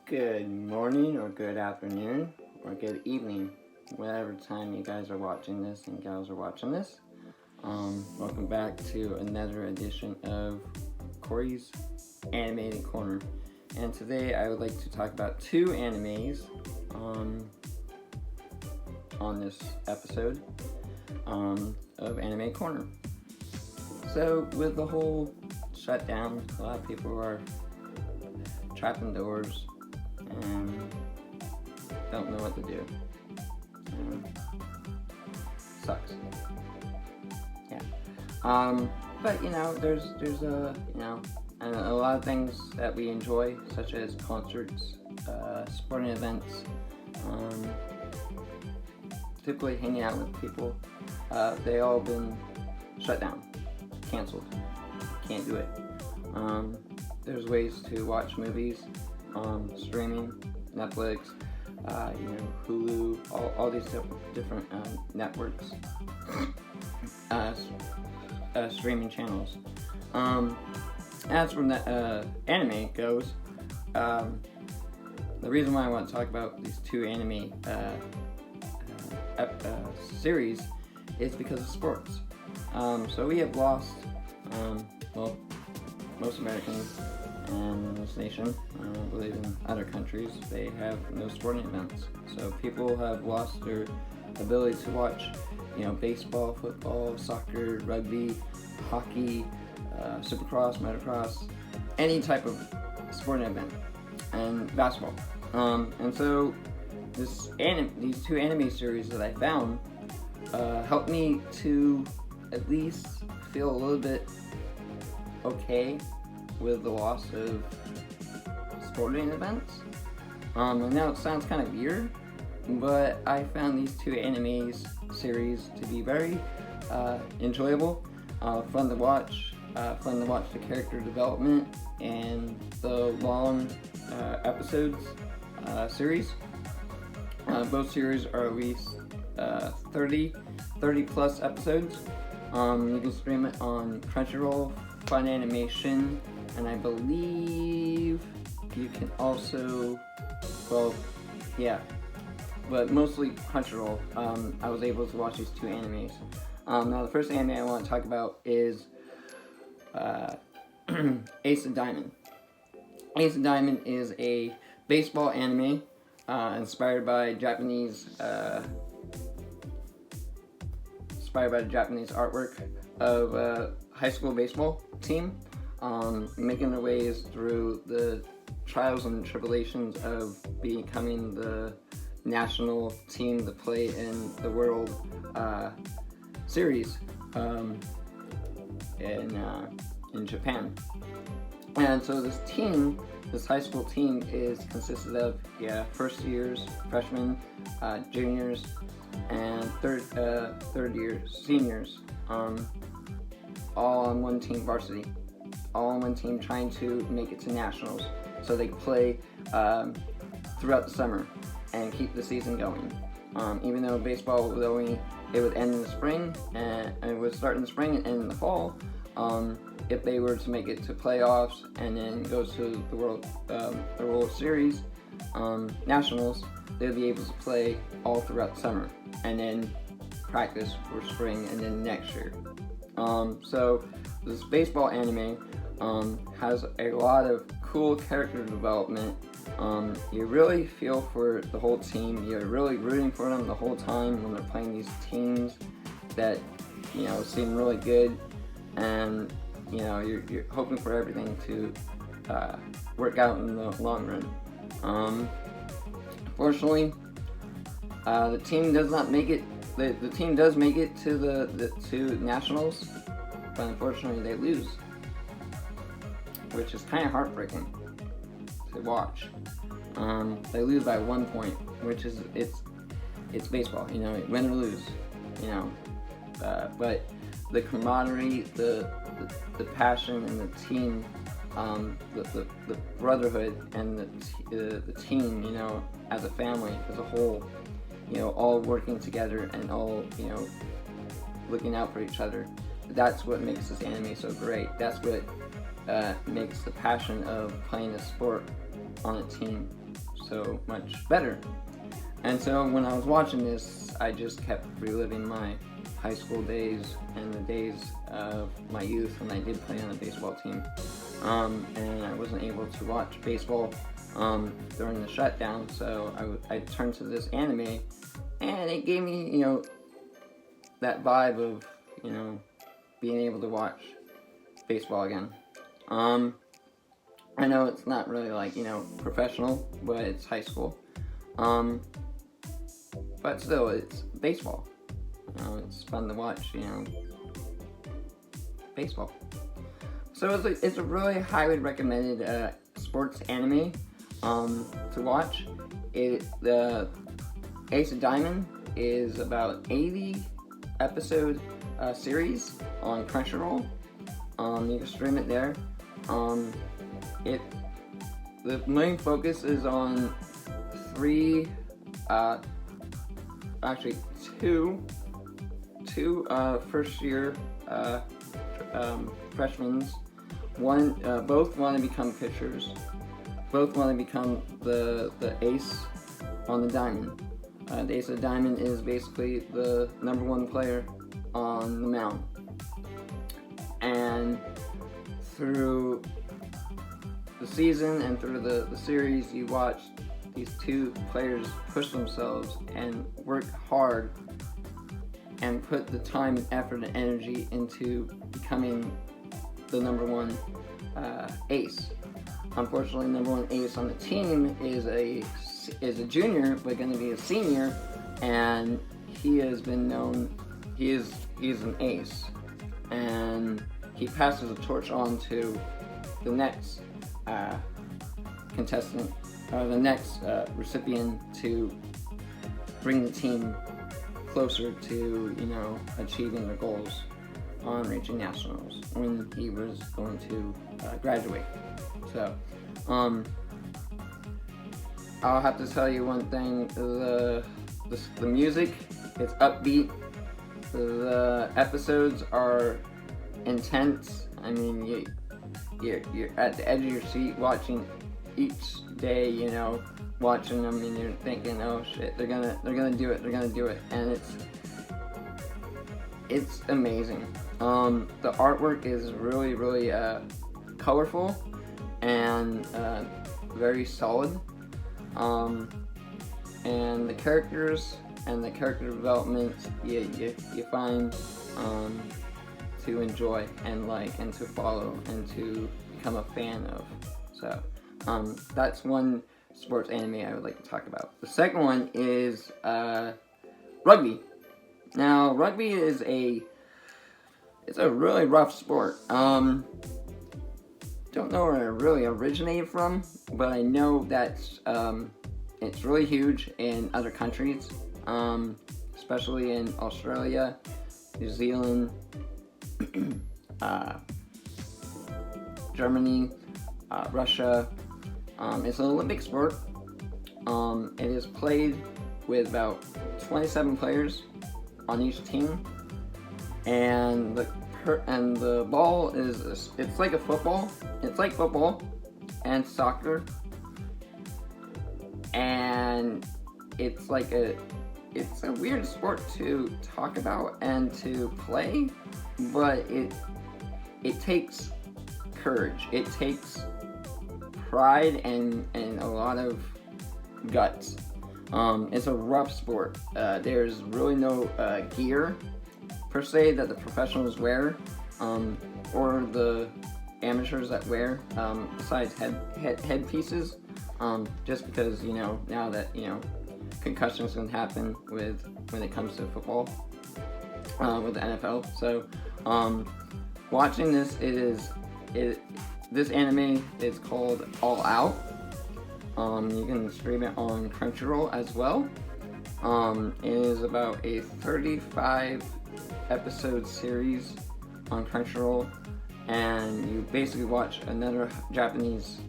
Good morning, or good afternoon, or good evening, whatever time you guys are watching this and gals are watching this. Welcome back to another edition of Corey's Animated Corner. And today I would like to talk about two animes on this episode of Anime Corner. So with the whole shutdown, a lot of people are trapped indoors and don't know what to do. Sucks. Yeah. But there's a lot of things that we enjoy, such as concerts, sporting events, typically hanging out with people. They all been shut down, canceled. Can't do it. There's ways to watch movies on streaming, Netflix, Hulu, all these different networks, streaming channels. As for anime goes, the reason why I want to talk about these two anime series is because of sports. So we have lost, most Americans in this nation, I believe in other countries, they have no sporting events. So people have lost their ability to watch, baseball, football, soccer, rugby, hockey, supercross, motocross, any type of sporting event, and basketball. And so these two anime series that I found helped me to at least feel a little bit okay with the loss of sporting events. I know it sounds kind of weird, but I found these two anime series to be very enjoyable, fun to watch the character development and the long episodes series. Both series are at least 30 plus episodes. You can stream it on Crunchyroll, Fun Animation, and I believe you can also, but mostly Crunchyroll. I was able to watch these two animes. Now the first anime I want to talk about is Ace of Diamond. Ace of Diamond is a baseball anime inspired by the Japanese artwork of a high school baseball team, making their ways through the trials and tribulations of becoming the national team to play in the World Series in Japan. And so this high school team consisted of first years, freshmen, juniors, and third year seniors, all on one team varsity, all on one team trying to make it to nationals so they could play throughout the summer and keep the season going. Even though baseball would end in the spring, and it would start in the spring and end in the fall. If they were to make it to playoffs and then go to the World Series, nationals, they'd be able to play all throughout the summer and then practice for spring and then next year. So this baseball anime has a lot of cool character development. You really feel for the whole team. You're really rooting for them the whole time when they're playing these teams that seem really good, and you're hoping for everything to work out in the long run. Unfortunately, the team does not make it. The team does make it to the nationals, but unfortunately they lose, which is kind of heartbreaking to watch. They lose by 1 point, which is it's baseball, win or lose, but the camaraderie, the passion, and the team, the brotherhood, and the team, as a family, as a whole, all working together and all, looking out for each other. That's what makes this anime so great. That's what makes the passion of playing a sport on a team so much better. And so when I was watching this, I just kept reliving my high school days and the days of my youth when I did play on a baseball team. And I wasn't able to watch baseball during the shutdown, so I turned to this anime, and it gave me, that vibe of, being able to watch baseball again. I know it's not really like, professional, but it's high school. But still, it's baseball. It's fun to watch, baseball. So it's a really highly recommended sports anime to watch. The Ace of Diamond is about 80 episode series on Crunchyroll. You can stream it there. The main focus is on two first year freshmen. Both want to become pitchers. Both want to become the ace on the diamond. The Ace of the Diamond is basically the number one player on the mound. And through the season and through the series, you watch these two players push themselves and work hard and put the time and effort and energy into becoming the number one ace. Unfortunately, number one ace on the team is a junior, but going to be a senior, and he has been known. He's an ace, and he passes the torch on to the next contestant, or the next recipient, to bring the team closer to achieving their goals on reaching nationals when he was going to graduate. So, I'll have to tell you one thing: the music, it's upbeat. The episodes are intense. I mean, you're at the edge of your seat watching each day. Watching them, and you're thinking, "Oh shit, they're gonna do it. They're gonna do it," and it's amazing. The artwork is really, really colorful and very solid. And the characters and the character development, you find to enjoy and like and to follow and to become a fan of. So that's one sports anime I would like to talk about. The second one is rugby. Now, rugby is it's a really rough sport. Don't know where it really originated from, but I know that it's really huge in other countries, especially in Australia, New Zealand, Germany, Russia. It's an Olympic sport. It is played with about 27 players on each team, and the ball it's like a football. It's like football and soccer, and it's a weird sport to talk about and to play, but it takes courage. It takes pride and a lot of guts. It's a rough sport. There's really no gear per se that the professionals wear, or the amateurs that wear, besides headpieces. Just because now that concussions can happen when it comes to football with the NFL. So watching this, this anime is called All Out. You can stream it on Crunchyroll as well. It is about a 35 episode series on Crunchyroll, and you basically watch another Japanese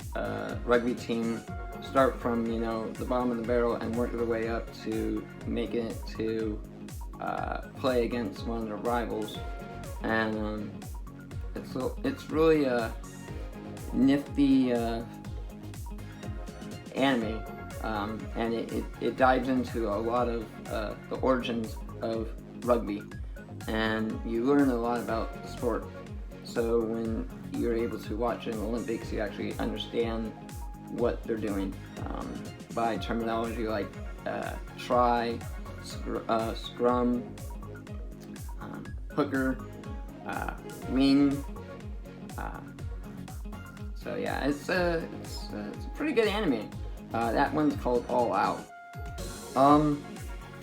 rugby team start from the bottom of the barrel and work their way up to making it to play against one of their rivals. And it's really a nifty anime. and it dives into a lot of the origins of rugby, and you learn a lot about the sport. So when you're able to watch an Olympics, you actually understand what they're doing by terminology like try, scrum, hooker, wing. So yeah, it's a pretty good anime. That one's called All Out.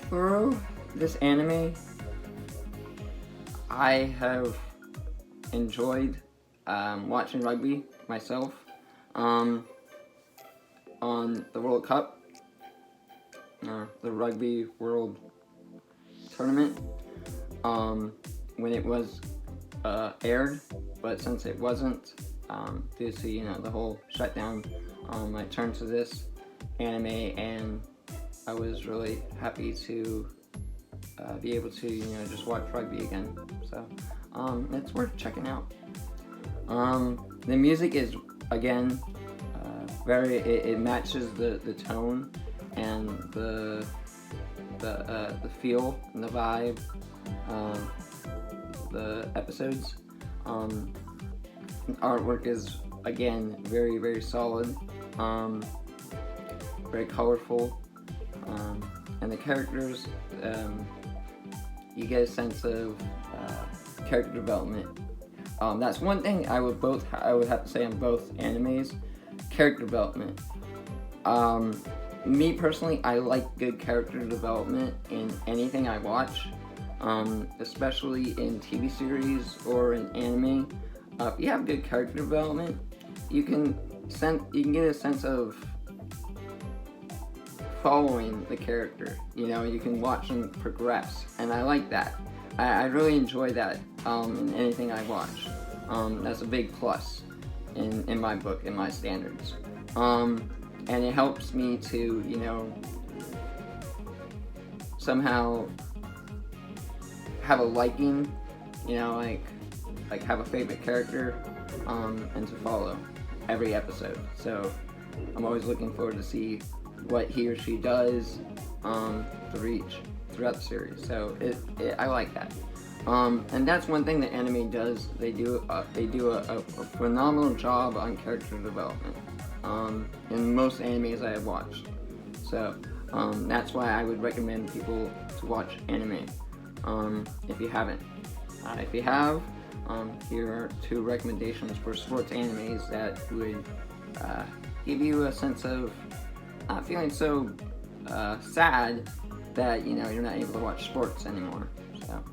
Through this anime, I have enjoyed watching rugby myself. On the World Cup, the Rugby World Tournament, when it was aired, but since it wasn't, due to the whole shutdown, I turned to this anime, and I was really happy to be able to just watch rugby again. So it's worth checking out. The music is again it matches the tone and the feel and the vibe of the episodes. Artwork is again very, very solid, very colorful, and the characters, you get a sense of character development. That's one thing I would have to say on both animes. Character development. Me personally, I like good character development in anything I watch, especially in TV series or in anime. If you have good character development, you can get a sense of following the character. You can watch them progress, and I like that. I really enjoy that in anything I watch. That's a big plus in my book, in my standards. And it helps me to, somehow have a liking, like have a favorite character, and to follow every episode. So I'm always looking forward to see what he or she does to reach throughout the series. So I like that. And that's one thing that anime does. They do a phenomenal job on character development in most animes I have watched. So that's why I would recommend people to watch anime if you haven't. If you have, here are 2 recommendations for sports animes that would give you a sense of not feeling so sad that you're not able to watch sports anymore. So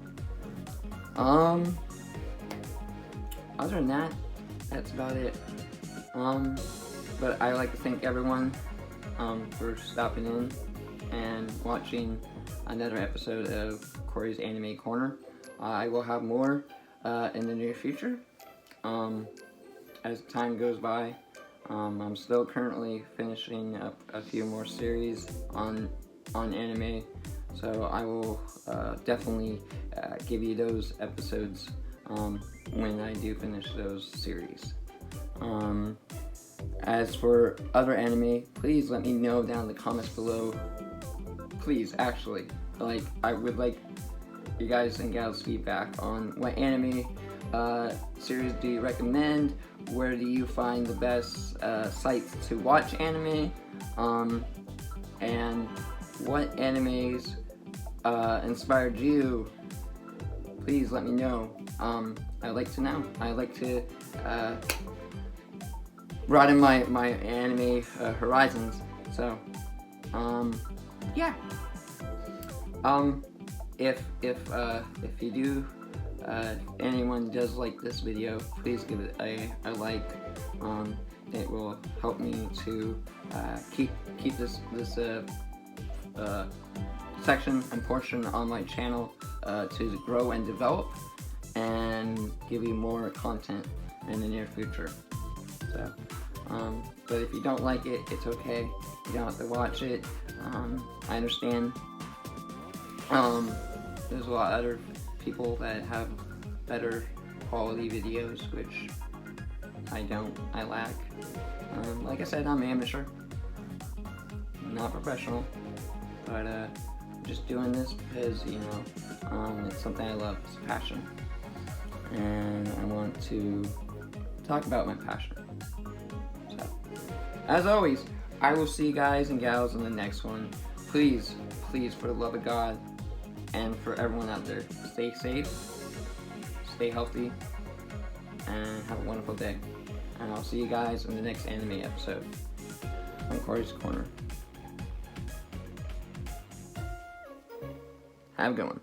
other than that, that's about it. But I like to thank everyone for stopping in and watching another episode of Corey's Anime Corner. I will have more in the near future as time goes by. I'm still currently finishing up a few more series on anime, so I will definitely give you those episodes when I do finish those series. As for other anime, please let me know down in the comments below. Please, actually, I would like you guys and gals' feedback on what anime series do you recommend, where do you find the best sites to watch anime, and what animes inspired you. Please let me know. I'd like to know. I'd like to broaden my anime horizons. So, yeah. If you do, anyone does like this video, please give it a like. It will help me to keep this section and portion on my channel to grow and develop, and give you more content in the near future. So, but if you don't like it, it's okay. You don't have to watch it. I understand. There's a lot of other people that have better quality videos, which I don't. I lack. Like I said, I'm amateur. not professional, but just doing this because, you know, it's something I love, it's a passion. And I want to talk about my passion. So, as always, I will see you guys and gals in the next one. Please, for the love of God, and for everyone out there, stay safe, stay healthy, and have a wonderful day. And I'll see you guys in the next anime episode on Corey's Corner. Have a good one.